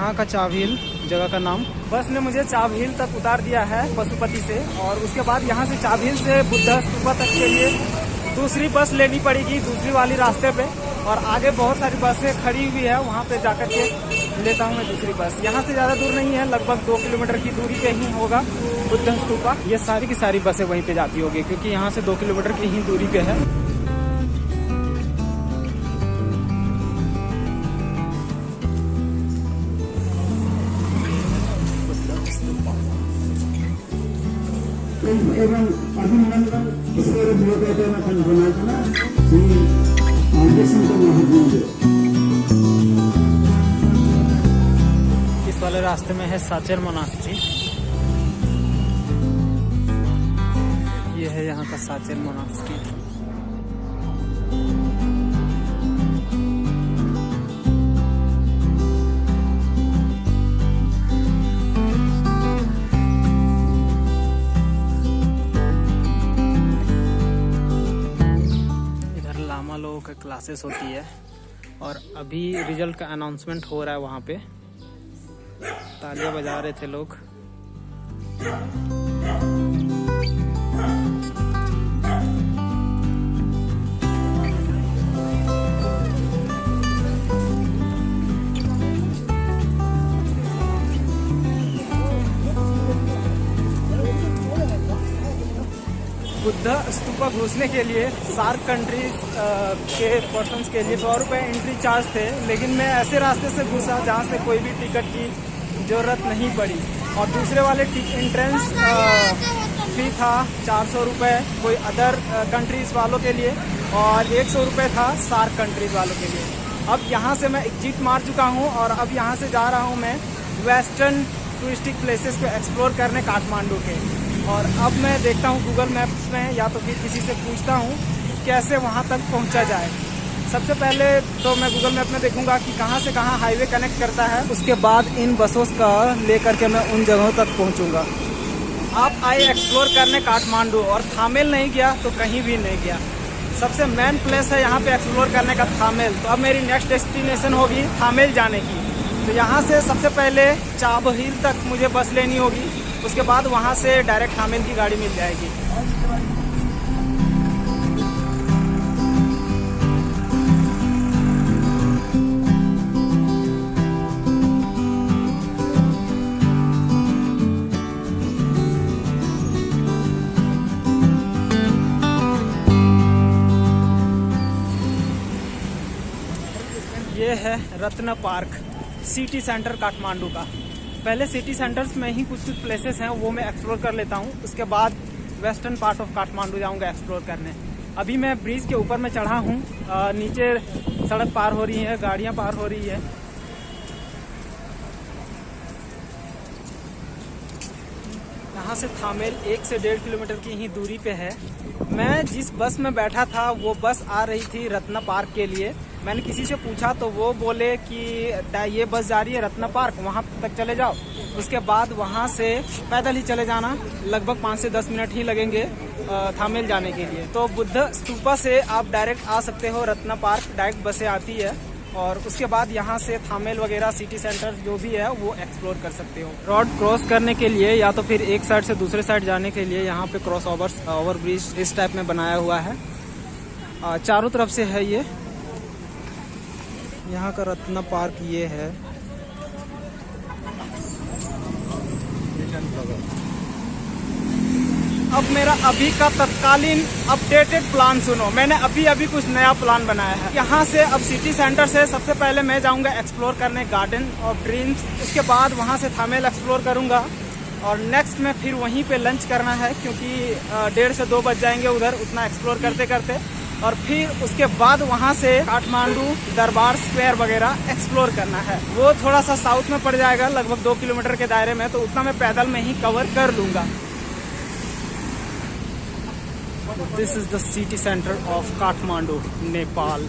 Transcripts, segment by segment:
यहाँ का चाबहील जगह का नाम। बस ने मुझे चाबहील तक उतार दिया है पशुपति से, और उसके बाद यहाँ से चाबहील से बुद्धा स्तूपा तक के लिए दूसरी बस लेनी पड़ेगी, दूसरी वाली रास्ते पे। और आगे बहुत सारी बसें खड़ी हुई है, वहाँ पे जाकर के लेता हूँ मैं दूसरी बस। यहाँ से ज़्यादा दूर नहीं है, लगभग 2 किलोमीटर की दूरी पे ही होगा बुद्ध स्तूपा। ये सारी की सारी बसें वहीं पे जाती होगी, क्योंकि यहाँ से 2 किलोमीटर की ही दूरी पे है। एवं अभिनंदन ईश्वर इस वाले रास्ते में है साचेर मोनास्ट्री। ये है यहाँ का साचेर मोनास्ट्री। लोगों के क्लासेस होती है, और अभी रिजल्ट का अनाउंसमेंट हो रहा है। वहाँ पे तालियां बजा रहे थे लोग। बुद्ध स्तूपा घुसने के लिए सार्क कंट्रीज के पर्सन्स के लिए 100 रुपये एंट्री चार्ज थे, लेकिन मैं ऐसे रास्ते से घुसा जहाँ से कोई भी टिकट की ज़रूरत नहीं पड़ी। और दूसरे वाले एंट्रेंस फी था 400 रुपये कोई अदर कंट्रीज़ वालों के लिए, और 100 रुपये था सार्क कंट्रीज़ वालों के लिए। अब यहाँ से मैं एग्जिट मार चुका हूँ, और अब यहाँ से जा रहा हूँ मैं वेस्टर्न टूरिस्टिक प्लेसेस को एक्सप्लोर करने काठमांडू के। और अब मैं देखता हूँ गूगल मैप्स में, या तो फिर किसी से पूछता हूँ कैसे वहाँ तक पहुँचा जाए। सबसे पहले तो मैं गूगल मैप में देखूँगा कि कहाँ से कहाँ हाईवे कनेक्ट करता है, उसके बाद इन बसों का लेकर के मैं उन जगहों तक पहुँचूँगा। आप आए एक्सप्लोर करने काठमांडू, और थामेल नहीं गया तो कहीं भी नहीं गया। सबसे मेन प्लेस है यहाँ पे एक्सप्लोर करने का थामेल। तो अब मेरी नेक्स्ट डेस्टिनेशन होगी थामेल जाने की। तो यहाँ से सबसे पहले चाबहील तक मुझे बस लेनी होगी, उसके बाद वहाँ से डायरेक्ट थामेल की गाड़ी मिल जाएगी। ये है रत्न पार्क, सिटी सेंटर काठमांडू का। पहले सिटी सेंटर्स में ही कुछ प्लेसेस हैं, वो मैं एक्सप्लोर कर लेता हूँ। उसके बाद वेस्टर्न पार्ट ऑफ काठमांडू जाऊँगा एक्सप्लोर करने। अभी मैं ब्रिज के ऊपर में चढ़ा हूँ, नीचे सड़क पार हो रही है, गाड़ियाँ पार हो रही है। यहाँ से थामेल 1 से 1.5 किलोमीटर की ही दूरी पे है। मैं जिस बस में बैठा था वो बस आ रही थी रत्न पार्क के लिए। मैंने किसी से पूछा तो वो बोले कि ये बस जा रही है रत्न पार्क, वहाँ तक चले जाओ। उसके बाद वहाँ से पैदल ही चले जाना, लगभग 5 से 10 मिनट ही लगेंगे थामेल जाने के लिए। तो बुद्ध स्तूपा से आप डायरेक्ट आ सकते हो रत्न पार्क, डायरेक्ट बसें आती है। और उसके बाद यहाँ से थामेल वगैरह सिटी सेंटर जो भी है वो एक्सप्लोर कर सकते हो। रोड क्रॉस करने के लिए या तो फिर एक साइड से दूसरे साइड जाने के लिए यहाँ पे क्रॉस ओवर ब्रिज इस टाइप में बनाया हुआ है, चारों तरफ से है। ये यहाँ का रत्न पार्क ये है। अब मेरा अभी का तत्कालीन अपडेटेड प्लान सुनो। मैंने अभी कुछ नया प्लान बनाया है। यहाँ से अब सिटी सेंटर से सबसे पहले मैं जाऊँगा एक्सप्लोर करने गार्डन ऑफ ड्रीम्स। उसके बाद वहाँ से थामेल एक्सप्लोर करूँगा, और नेक्स्ट में फिर वहीं पे लंच करना है, क्योंकि 1:30 से 2 बज जाएंगे उधर उतना एक्सप्लोर करते करते। और फिर उसके बाद वहाँ से काठमांडू दरबार स्क्वायर वगैरह एक्सप्लोर करना है। वो थोड़ा सा साउथ में पड़ जाएगा, लगभग 2 किलोमीटर के दायरे में, तो उतना मैं पैदल में ही कवर कर लूँगा। This is the city center of Kathmandu, Nepal.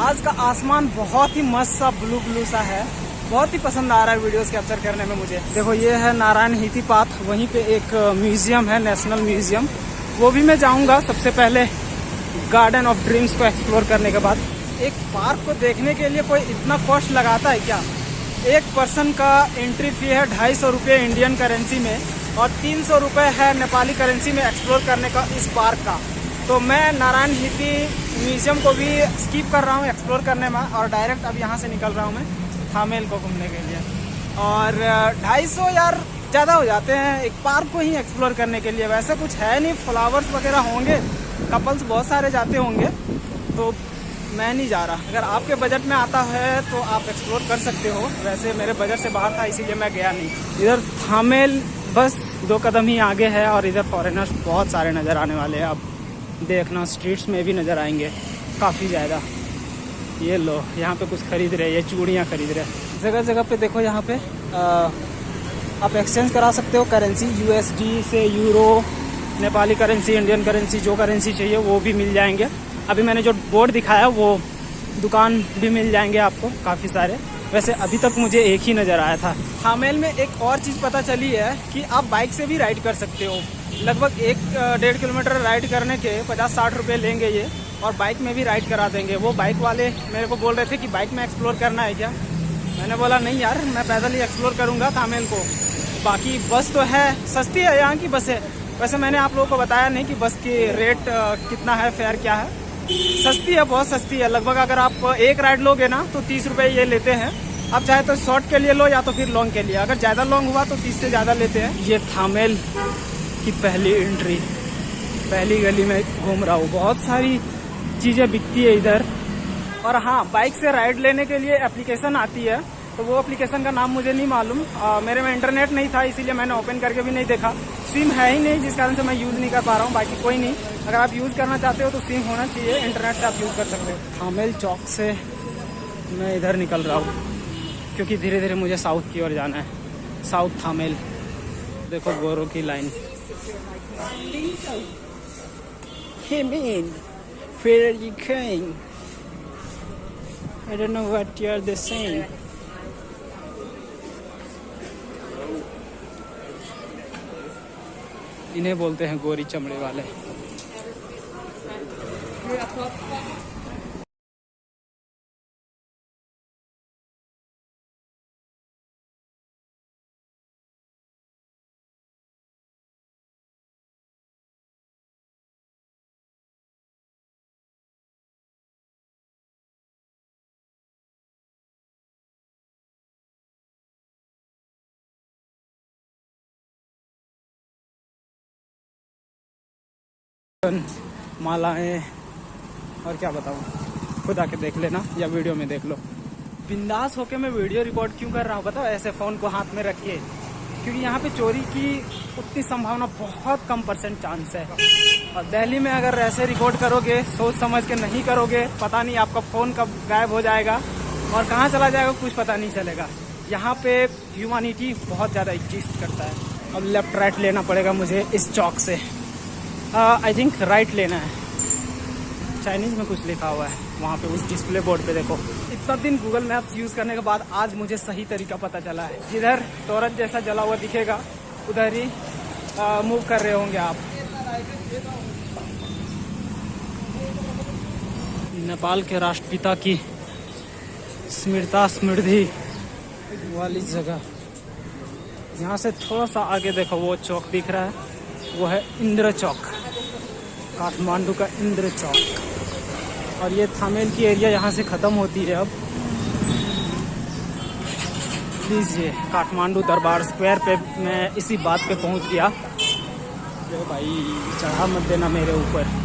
आज का आसमान बहुत ही मस्त सा ब्लू सा है, बहुत ही पसंद आ रहा है वीडियोस कैप्चर करने में मुझे। देखो ये है नारायण हीथी पाथ, वहीं पे एक म्यूजियम है, नेशनल म्यूजियम, वो भी मैं जाऊंगा सबसे पहले गार्डन ऑफ ड्रीम्स को एक्सप्लोर करने के बाद। एक पार्क को देखने के लिए कोई इतना कॉस्ट लगाता है क्या? एक पर्सन का एंट्री फी है 250 रुपये इंडियन करेंसी में और 300 रुपये है नेपाली करेंसी में एक्सप्लोर करने का इस पार्क का। तो मैं नारायण हीथी म्यूजियम को भी स्किप कर रहा हूँ एक्सप्लोर करने में और डायरेक्ट अब यहाँ से निकल रहा हूँ मैं थामेल को घूमने के लिए। और 250 यार ज़्यादा हो जाते हैं एक पार्क को ही एक्सप्लोर करने के लिए। वैसे कुछ है नहीं, फ्लावर्स वगैरह होंगे, कपल्स बहुत सारे जाते होंगे, तो मैं नहीं जा रहा। अगर आपके बजट में आता है तो आप एक्सप्लोर कर सकते हो, वैसे मेरे बजट से बाहर था इसीलिए मैं गया नहीं। इधर थामेल बस 2 कदम ही आगे है और इधर फॉरेनर्स बहुत सारे नज़र आने वाले हैं। अब देखना स्ट्रीट्स में भी नज़र आएंगे काफ़ी ज़्यादा। ये लो यहाँ पे कुछ खरीद रहे, ये चूड़ियाँ खरीद रहे, जगह जगह पे देखो। यहाँ पे आप एक्सचेंज करा सकते हो करेंसी, USD से euro, Nepali currency, Indian currency, जो करेंसी चाहिए वो भी मिल जाएंगे। अभी मैंने जो बोर्ड दिखाया वो दुकान भी मिल जाएंगे आपको काफ़ी सारे। वैसे अभी तक मुझे एक ही नज़र आया था। थामेल में एक और चीज़ पता चली है कि आप बाइक से भी राइड कर सकते हो। लगभग 1-1.5 किलोमीटर राइड करने के 50-60 रुपये लेंगे ये, और बाइक में भी राइड करा देंगे। वो बाइक वाले मेरे को बोल रहे थे कि बाइक में एक्सप्लोर करना है क्या? मैंने बोला नहीं यार, मैं पैदल ही एक्सप्लोर करूँगा थामेल को। बाकी बस तो है, सस्ती है यहाँ की बसें। वैसे मैंने आप लोगों को बताया नहीं कि बस की रेट कितना है, फेयर क्या है। सस्ती है, बहुत सस्ती है। लगभग अगर आप एक राइड लोगे ना तो 30 रुपये ये लेते हैं। आप चाहे तो शॉर्ट के लिए लो या तो फिर लॉन्ग के लिए। अगर ज़्यादा लॉन्ग हुआ तो 30 से ज़्यादा लेते हैं। ये थामेल की पहली एंट्री, पहली गली में घूम रहा हूँ। बहुत सारी चीज़ें बिकती है इधर। और हाँ, बाइक से राइड लेने के लिए एप्लीकेशन आती है, तो वो एप्लीकेशन का नाम मुझे नहीं मालूम। मेरे में इंटरनेट नहीं था इसीलिए मैंने ओपन करके भी नहीं देखा। सिम है ही नहीं जिस कारण से मैं यूज़ नहीं कर पा रहा हूँ। बाकी कोई नहीं, अगर आप यूज़ करना चाहते हो तो सिम होना चाहिए, इंटरनेट से आप यूज़ कर सकते हो। थामेल चौक से मैं इधर निकल रहा हूँ क्योंकि धीरे धीरे मुझे साउथ की ओर जाना है। साउथ थामेल, देखो गोरों की line. Hey man, where are you going? I don't know what you are saying. इन्हें बोलते हैं गोरी चमड़े वाले। मालाएं और क्या बताऊँ, खुद आके देख लेना या वीडियो में देख लो। बिंदास होके मैं वीडियो रिकॉर्ड क्यों कर रहा हूँ बताओ, ऐसे फ़ोन को हाथ में रख के? क्योंकि यहाँ पे चोरी की उतनी संभावना बहुत कम % चांस है। और दिल्ली में अगर ऐसे रिकॉर्ड करोगे, सोच समझ के नहीं करोगे, पता नहीं आपका फ़ोन कब गायब हो जाएगा और कहाँ चला जाएगा कुछ पता नहीं चलेगा। यहाँ पे ह्यूमैनिटी बहुत ज़्यादा एग्जिस्ट करता है। अब लेफ्ट राइट लेना पड़ेगा मुझे इस चौक से। आई थिंक राइट लेना है। चाइनीज़ में कुछ लिखा हुआ है वहाँ पे उस डिस्प्ले बोर्ड पे देखो। इतना दिन गूगल मैप्स यूज़ करने के बाद आज मुझे सही तरीका पता चला है। जिधर टॉर्च जैसा जला हुआ दिखेगा उधर ही मूव कर रहे होंगे आप। नेपाल के राष्ट्रपिता की स्मृति वाली जगह। यहाँ से थोड़ा सा आगे देखो वो चौक दिख रहा है, वो है इंद्र चौक, काठमांडू का इंद्र चौक। और ये थामेल की एरिया यहाँ से ख़त्म होती है। अब लीजिए काठमांडू दरबार स्क्वायर पे मैं इसी बात पे पहुँच गया। जो भाई चढ़ा मत देना मेरे ऊपर।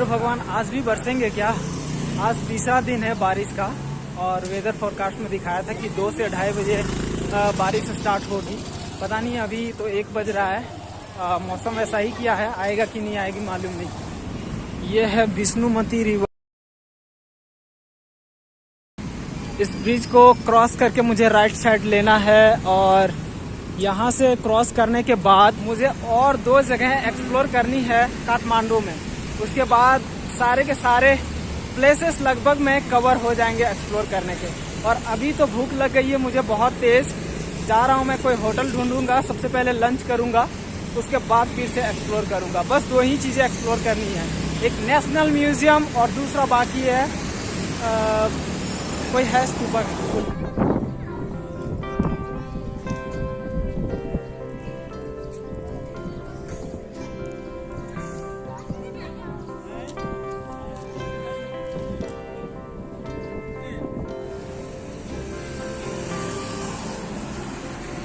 भगवान आज भी बरसेंगे क्या? आज तीसरा दिन है बारिश का और वेदर फोरकास्ट में दिखाया था कि 2 से 2:30 बजे बारिश स्टार्ट होगी। पता नहीं, अभी तो 1 बज रहा है। मौसम ऐसा ही किया है, आएगा कि नहीं आएगी मालूम नहीं। ये है विष्णुमती रिवर। इस ब्रिज को क्रॉस करके मुझे राइट साइड लेना है और यहाँ से क्रॉस करने के बाद मुझे और 2 जगह एक्सप्लोर करनी है काठमांडू में। उसके बाद सारे के सारे प्लेसेस लगभग में कवर हो जाएंगे एक्सप्लोर करने के। और अभी तो भूख लग गई है मुझे बहुत तेज। जा रहा हूँ मैं, कोई होटल ढूंढूंगा, सबसे पहले लंच करूंगा, उसके बाद फिर से एक्सप्लोर करूंगा। बस 2 ही चीज़ें एक्सप्लोर करनी है, एक नेशनल म्यूजियम और दूसरा बाकी है कोई है स्तूपा।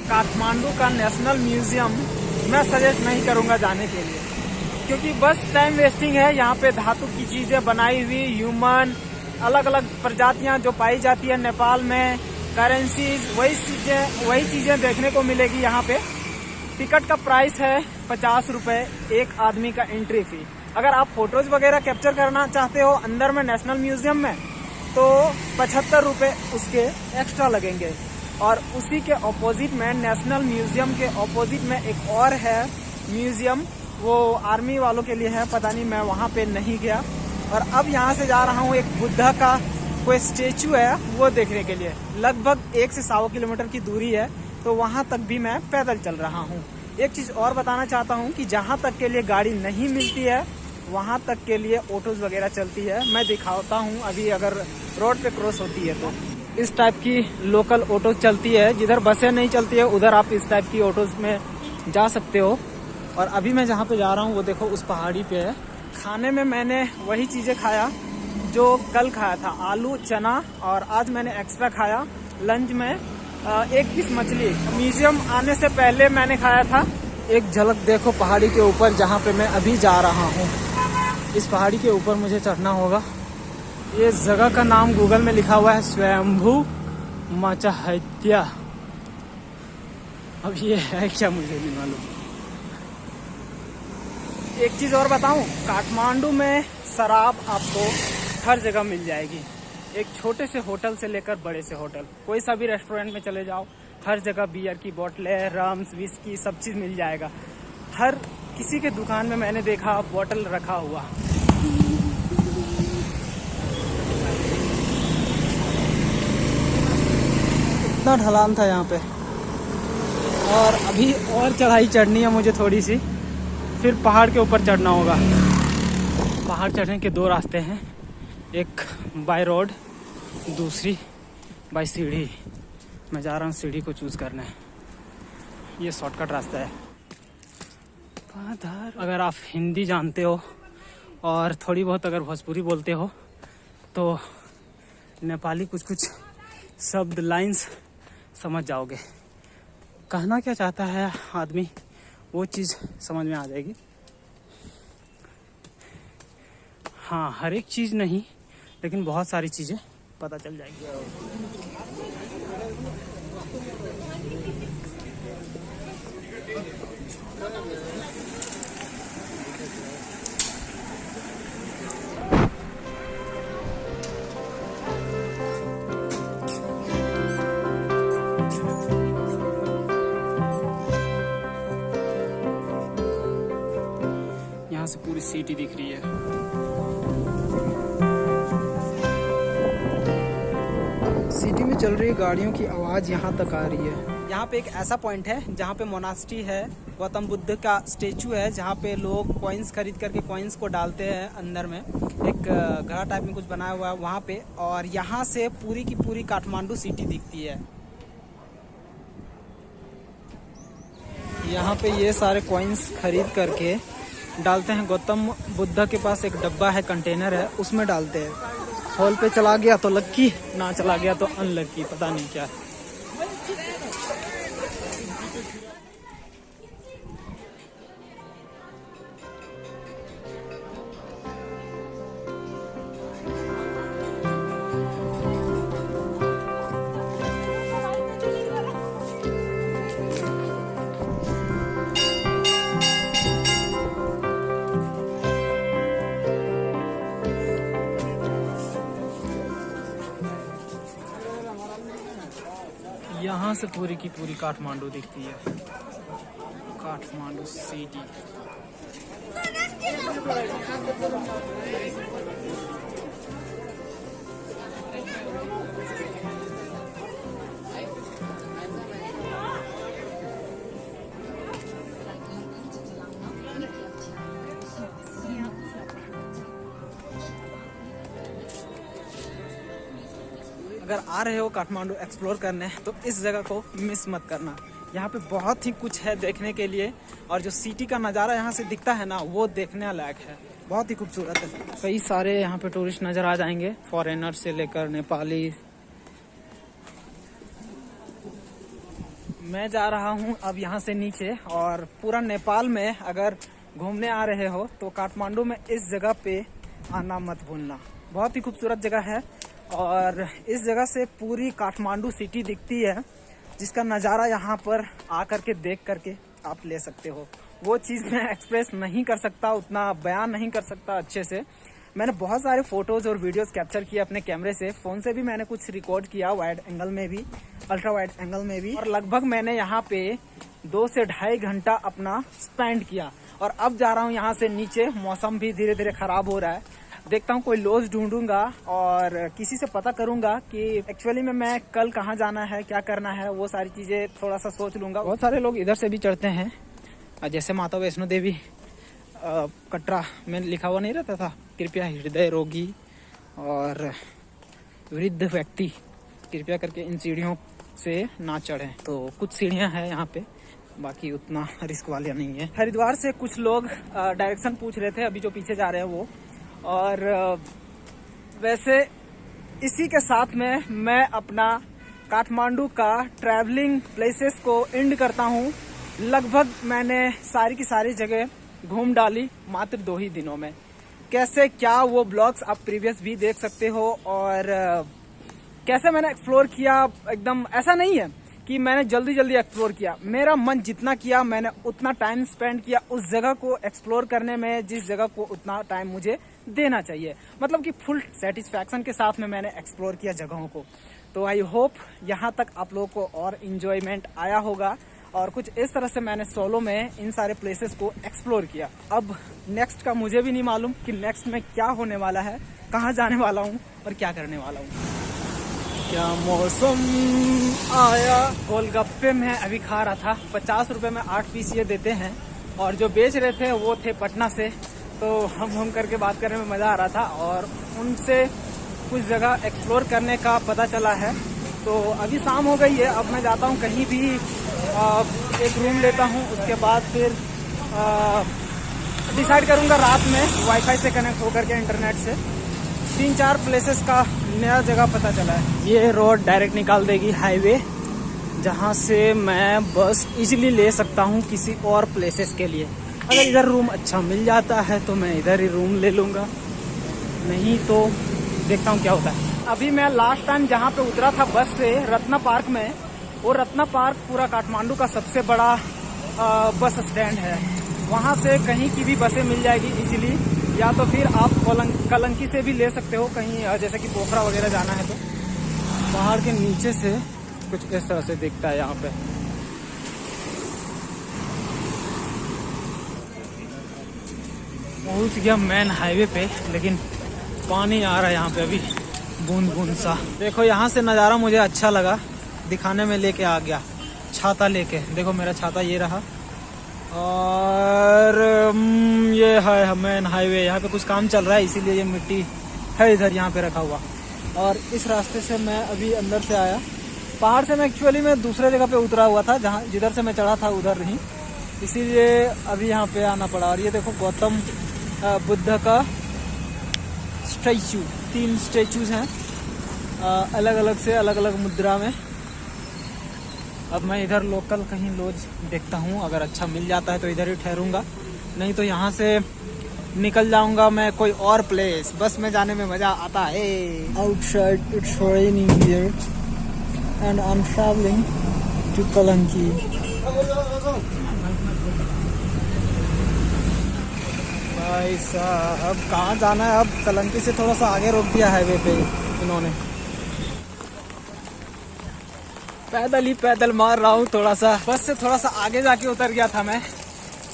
काठमांडू का नेशनल म्यूजियम मैं सजेस्ट नहीं करूंगा जाने के लिए, क्योंकि बस टाइम वेस्टिंग है। यहाँ पे धातु की चीजें बनाई हुई, ह्यूमन, अलग अलग प्रजातियां जो पाई जाती है नेपाल में, करेंसीज, वही चीजें देखने को मिलेगी यहाँ पे। टिकट का प्राइस है 50 रुपए, एक आदमी का एंट्री फी। अगर आप फोटोज वगैरह कैप्चर करना चाहते हो अंदर में नेशनल म्यूजियम में तो 75 रुपए उसके एक्स्ट्रा लगेंगे। और उसी के ऑपोजिट में, नेशनल म्यूजियम के ऑपोजिट में एक और है म्यूजियम, वो आर्मी वालों के लिए है, पता नहीं, मैं वहाँ पे नहीं गया। और अब यहाँ से जा रहा हूँ, एक बुद्धा का कोई स्टेचू है वो देखने के लिए। लगभग 1 से 1.25 किलोमीटर की दूरी है, तो वहाँ तक भी मैं पैदल चल रहा हूँ। एक चीज़ और बताना चाहता हूँ कि जहाँ तक के लिए गाड़ी नहीं मिलती है वहाँ तक के लिए ऑटोज वगैरह चलती है। मैं दिखाता हूँ अभी, अगर रोड पे क्रॉस होती है तो इस टाइप की लोकल ऑटोज चलती है। जिधर बसें नहीं चलती है उधर आप इस टाइप की ऑटोज में जा सकते हो। और अभी मैं जहाँ पे जा रहा हूँ वो देखो उस पहाड़ी पे है। खाने में मैंने वही चीज़ें खाया जो कल खाया था, आलू, चना, और आज मैंने एक्स्ट्रा खाया लंच में 1 पीस मछली। म्यूजियम आने से पहले मैंने खाया था। एक झलक देखो पहाड़ी के ऊपर जहाँ पे मैं अभी जा रहा हूँ। इस पहाड़ी के ऊपर मुझे चढ़ना होगा। ये जगह का नाम गूगल में लिखा हुआ है स्वयंभू माचाहत्या। अब ये है क्या मुझे नहीं मालूम। एक चीज़ और बताऊं, काठमांडू में शराब आपको हर जगह मिल जाएगी। एक छोटे से होटल से लेकर बड़े से होटल, कोई सा भी रेस्टोरेंट में चले जाओ, हर जगह बियर की बोतलें, रम्स, विस्की, सब चीज़ मिल जाएगा। हर किसी के दुकान में मैंने देखा बोतल रखा हुआ। इतना ढलान था यहाँ पे, और अभी और चढ़ाई चढ़नी है मुझे थोड़ी सी, फिर पहाड़ के ऊपर चढ़ना होगा। पहाड़ चढ़ने के 2 रास्ते हैं, एक बाय रोड, दूसरी बाय सीढ़ी। मैं जा रहा हूँ सीढ़ी को चूज़ करने। ये शॉर्टकट रास्ता है। अगर आप हिंदी जानते हो और थोड़ी बहुत अगर भोजपुरी बोलते हो तो नेपाली कुछ कुछ शब्द, लाइंस समझ जाओगे। कहना क्या चाहता है आदमी वो चीज़ समझ में आ जाएगी। हाँ, हर एक चीज़ नहीं, लेकिन बहुत सारी चीज़ें पता चल जाएगी। यहाँ से पूरी सिटी दिख रही है। सिटी में चल रही गाड़ियों की आवाज़ यहाँ तक आ रही है। यहाँ पे एक ऐसा पॉइंट है जहाँ पे मोनास्ट्री है, गौतम बुद्ध का स्टेचू है, जहाँ पे लोग कॉइन्स खरीद करके कॉइन्स को डालते हैं अंदर में। एक घड़ा टाइप में कुछ बनाया हुआ है वहाँ पे, और यहाँ से पूरी की पूरी काठमांडू सिटी दिखती है। यहाँ पे ये सारे कॉइन्स खरीद करके डालते हैं। गौतम बुद्ध के पास एक डब्बा है, कंटेनर है, उसमें डालते हैं। हॉल पे चला गया तो लक्की, ना चला गया तो अनलक्की, पता नहीं क्या। यहाँ से पूरी की पूरी काठमांडू दिखती है, काठमांडू सिटी। अगर आ रहे हो काठमांडू एक्सप्लोर करने तो इस जगह को मिस मत करना। यहाँ पे बहुत ही कुछ है देखने के लिए, और जो सिटी का नज़ारा यहाँ से दिखता है ना, वो देखने लायक है, बहुत ही खूबसूरत है। कई सारे यहाँ पे टूरिस्ट नज़र आ जाएंगे, फॉरेनर से लेकर नेपाली। मैं जा रहा हूँ अब यहाँ से नीचे, और पूरा नेपाल में अगर घूमने आ रहे हो तो काठमांडू में इस जगह पे आना मत भूलना। बहुत ही खूबसूरत जगह है, और इस जगह से पूरी काठमांडू सिटी दिखती है, जिसका नज़ारा यहाँ पर आकर के देख करके आप ले सकते हो। वो चीज़ मैं एक्सप्रेस नहीं कर सकता, उतना बयान नहीं कर सकता अच्छे से। मैंने बहुत सारे फ़ोटोज़ और वीडियोज़ कैप्चर किए अपने कैमरे से, फ़ोन से भी मैंने कुछ रिकॉर्ड किया, वाइड एंगल में भी, अल्ट्रा वाइड एंगल में भी, और लगभग मैंने यहाँ पे 2 से ढाई घंटा अपना स्पेंड किया। और अब जा रहा हूँ यहाँ से नीचे। मौसम भी धीरे धीरे ख़राब हो रहा है, देखता हूँ कोई लॉज ढूंढूंगा और किसी से पता करूंगा कि एक्चुअली में मैं कल कहाँ जाना है, क्या करना है, वो सारी चीज़ें थोड़ा सा सोच लूँगा। बहुत सारे लोग इधर से भी चढ़ते हैं, जैसे माता वैष्णो देवी कटरा में लिखा हुआ नहीं रहता था, कृपया हृदय रोगी और वृद्ध व्यक्ति कृपया करके इन सीढ़ियों से ना चढ़ें। तो कुछ सीढ़ियाँ हैं यहाँ पे, बाकी उतना रिस्क वाले नहीं है। हरिद्वार से कुछ लोग डायरेक्शन पूछ रहे थे, अभी जो पीछे जा रहे हैं वो। और वैसे इसी के साथ में मैं अपना काठमांडू का ट्रैवलिंग प्लेसेस को एंड करता हूँ। लगभग मैंने सारी की सारी जगह घूम डाली मात्र 2 ही दिनों में। कैसे क्या वो ब्लॉग्स आप प्रीवियस भी देख सकते हो, और कैसे मैंने एक्सप्लोर किया। एकदम ऐसा नहीं है कि मैंने जल्दी जल्दी एक्सप्लोर किया, मेरा मन जितना किया मैंने उतना टाइम स्पेंड किया उस जगह को एक्सप्लोर करने में, जिस जगह को उतना टाइम मुझे देना चाहिए। मतलब कि फुल सेटिस्फैक्शन के साथ में मैंने एक्सप्लोर किया जगहों को। तो आई होप यहाँ तक आप लोगों को और इन्जॉयमेंट आया होगा, और कुछ इस तरह से मैंने सोलो में इन सारे प्लेसेस को एक्सप्लोर किया। अब नेक्स्ट का मुझे भी नहीं मालूम कि नेक्स्ट में क्या होने वाला है, कहाँ जाने वाला हूँ और क्या करने वाला हूँ। क्या मौसम आया। गोलगप्पे मैं अभी खा रहा था, 50 रुपए में 8 पीस ये देते हैं, और जो बेच रहे थे वो थे पटना से। तो हम करके बात करने में मज़ा आ रहा था, और उनसे कुछ जगह एक्सप्लोर करने का पता चला है। तो अभी शाम हो गई है, अब मैं जाता हूँ कहीं भी, एक रूम लेता हूँ, उसके बाद फिर डिसाइड करूँगा रात में वाईफाई से कनेक्ट होकर के इंटरनेट से। 3-4 प्लेसेस का नया जगह पता चला है। ये रोड डायरेक्ट निकाल देगी हाईवे, जहाँ से मैं बस इजीली ले सकता हूँ किसी और प्लेसेस के लिए। अगर इधर रूम अच्छा मिल जाता है तो मैं इधर ही रूम ले लूँगा, नहीं तो देखता हूँ क्या होता है। अभी मैं लास्ट टाइम जहाँ पे उतरा था बस से रत्ना पार्क में, वो रत्ना पार्क पूरा काठमांडू का सबसे बड़ा बस स्टैंड है। वहाँ से कहीं की भी बसें मिल जाएगी इजीली, या तो फिर आप कलंकी से भी ले सकते हो कहीं, जैसे कि पोखरा वगैरह जाना है तो। पहाड़ के नीचे से कुछ इस तरह से दिखता है यहाँ पे। पहुँच गया मेन हाईवे पे, लेकिन पानी आ रहा है यहाँ पे अभी बूंद बूंद सा। देखो यहाँ से नज़ारा मुझे अच्छा लगा, दिखाने में लेके आ गया छाता लेके। देखो मेरा छाता ये रहा, और ये है मेन हाईवे। यहाँ पे कुछ काम चल रहा है इसीलिए ये मिट्टी है इधर यहाँ पे रखा हुआ। और इस रास्ते से मैं अभी अंदर से आया। पहाड़ से मैं एक्चुअली में दूसरे जगह पे उतरा हुआ था, जहाँ जिधर से मैं चढ़ा था उधर नहीं, इसीलिए अभी यहाँ पे आना पड़ा। और ये देखो गौतम बुद्ध का स्टैचू, 3 स्टैचूज हैं अलग अलग से, अलग अलग मुद्रा में। अब मैं इधर लोकल कहीं लॉज देखता हूँ, अगर अच्छा मिल जाता है तो इधर ही ठहरूंगा, नहीं तो यहाँ से निकल जाऊंगा मैं कोई और प्लेस। बस में जाने में मजा आता है। Outside it's raining here and I am travelling to Kalanki. भाई साहब अब कहाँ जाना है? अब कलंकी से थोड़ा सा आगे रोक दिया हाईवे पे इन्होंने। पैदल मार रहा हूँ थोड़ा सा। बस से थोड़ा सा आगे जाके उतर गया था मैं,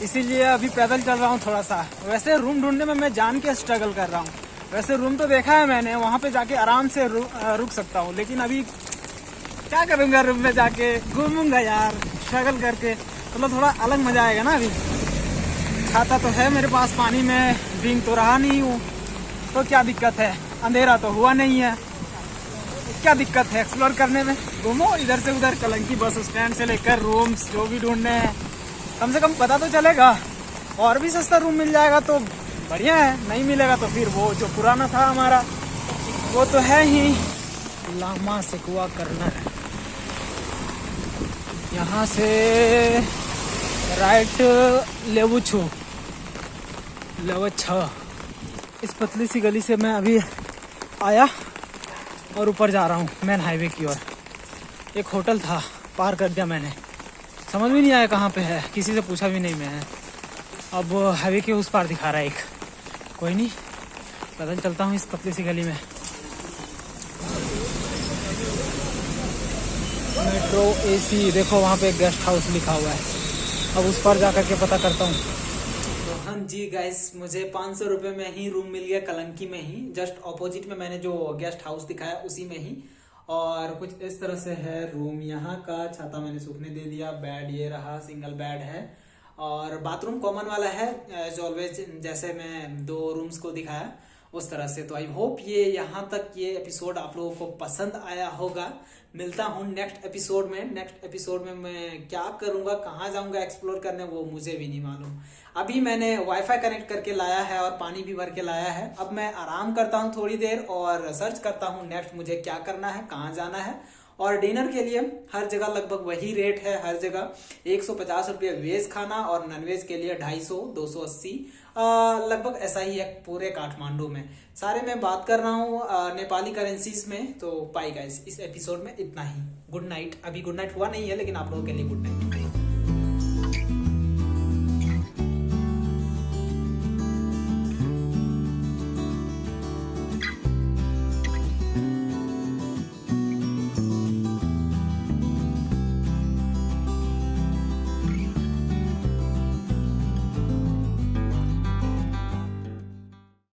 इसीलिए अभी पैदल चल रहा हूँ थोड़ा सा। वैसे रूम ढूंढने में मैं जान के स्ट्रगल कर रहा हूँ। वैसे रूम तो देखा है मैंने, वहाँ पे जाके आराम से रुक सकता हूँ, लेकिन अभी क्या करूँगा, रूम में जाके घूमूंगा यार स्ट्रगल करके, मतलब थोड़ा अलग मजा आएगा ना। अभी छाता तो है मेरे पास, पानी में भीग तो रहा नहीं हूँ, तो क्या दिक्कत है, अंधेरा तो हुआ नहीं है, क्या दिक्कत है एक्सप्लोर करने में। घूमो इधर से उधर, कलंकी बस स्टैंड से लेकर रूम्स जो भी ढूंढने हैं, कम से कम पता तो चलेगा। और भी सस्ता रूम मिल जाएगा तो बढ़िया है, नहीं मिलेगा तो फिर वो जो पुराना था हमारा वो तो है ही। लामा सेकुआ करना है, यहाँ से राइट लेवुछू इस पतली सी गली से मैं अभी आया और ऊपर जा रहा हूँ मेन हाईवे की ओर। एक होटल था, पार कर दिया मैंने, समझ भी नहीं आया कहाँ पे है, किसी से पूछा भी नहीं मैं। अब हाईवे के उस पार दिखा रहा है एक, कोई नहीं पैदल चलता हूँ इस पतली सी गली में। मेट्रो AC, देखो वहाँ पे एक गेस्ट हाउस लिखा हुआ है, अब उस पर जा करके पता करता हूँ। तो हाँ जी गाइस, मुझे 500 रुपये में ही रूम मिल गया कलंकी में ही, जस्ट ऑपोजिट में मैंने जो गेस्ट हाउस दिखाया उसी में ही। और कुछ इस तरह से है रूम यहाँ का। छाता मैंने सूखने दे दिया, बेड ये रहा, सिंगल बेड है, और बाथरूम कॉमन वाला है एज ऑलवेज, जैसे मैं 2 रूम्स को दिखाया उस तरह से। तो आई होप ये यहाँ तक ये एपिसोड आप लोगों को पसंद आया होगा। मिलता हूँ नेक्स्ट एपिसोड में। नेक्स्ट एपिसोड में मैं क्या करूँगा, कहाँ जाऊँगा एक्सप्लोर करने, वो मुझे भी नहीं मालूम। अभी मैंने वाईफाई कनेक्ट करके लाया है और पानी भी भर के लाया है। अब मैं आराम करता हूँ थोड़ी देर और सर्च करता हूँ नेक्स्ट मुझे क्या करना है, कहाँ जाना है। और डिनर के लिए हर जगह लगभग वही रेट है, हर जगह 150 रुपये वेज खाना और नॉनवेज के लिए 250 280 लगभग ऐसा ही है पूरे काठमांडू में। सारे मैं बात कर रहा हूँ नेपाली करेंसीज में। तो पाई गाइस, इस एपिसोड में इतना ही। Good night. अभी गुड नाइट हुआ नहीं है, लेकिन आप लोगों के लिए गुड नाइट।